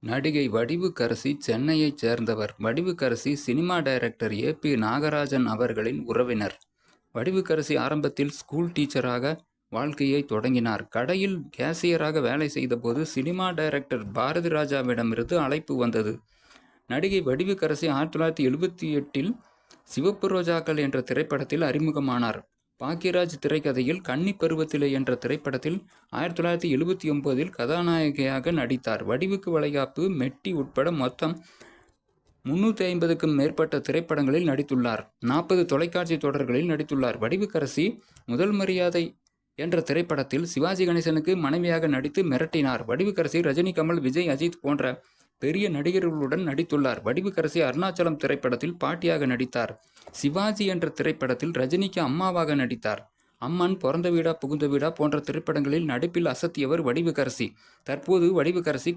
நடிகை வடிவுக்கரசி சென்னையைச் சேர்ந்தவர். Vadivukkarasi cinema director A P. Nagarajan அவர்களின் உறவினர். வடிவுக்கரசி ஆரம்பத்தில் ஸ்கூல் டீச்சராக வாழ்க்கையை தொடங்கினார். கடையில் கேசியராக வேலை செய்தபோது சினிமா டைரக்டர் பாரதிராஜாவிடமிருந்து அழைப்பு வந்தது. நடிகை வடிவுக்கரசி 1978இல் சிவப்பு ரோஜாக்கள் என்ற திரைப்படத்தில் அறிமுகமானார். பாக்யராஜ் திரைக்கதையில் கன்னி பருவத்திலே என்ற திரைப்படத்தில் 1979இல் கதாநாயகியாக நடித்தார். வடிவுக்கு வளைகாப்பு, மெட்டி உட்பட மொத்தம் 350க்கும் மேற்பட்ட திரைப்படங்களில் நடித்துள்ளார். 40 தொலைக்காட்சி தொடர்களில் நடித்துள்ளார். வடிவுக்கரசி முதல் மரியாதை என்ற திரைப்படத்தில் சிவாஜி கணேசனுக்கு மனைவியாக நடித்து மிரட்டினார். வடிவுக்கரசி ரஜினி, கமல், விஜய், அஜித் போன்ற பெரிய நடிகர்களுடன் நடித்துள்ளார். வடிவுக்கரசி அருணாச்சலம் திரைப்படத்தில் பாட்டியாக நடித்தார். சிவாஜி என்ற திரைப்படத்தில் ரஜினிக்கு அம்மாவாக நடித்தார். அம்மன், பிறந்த வீடா புகுந்த வீடா போன்ற திரைப்படங்களில் நடிப்பில் அசத்தியவர் வடிவுக்கரசி. தற்போது வடிவுக்கரசி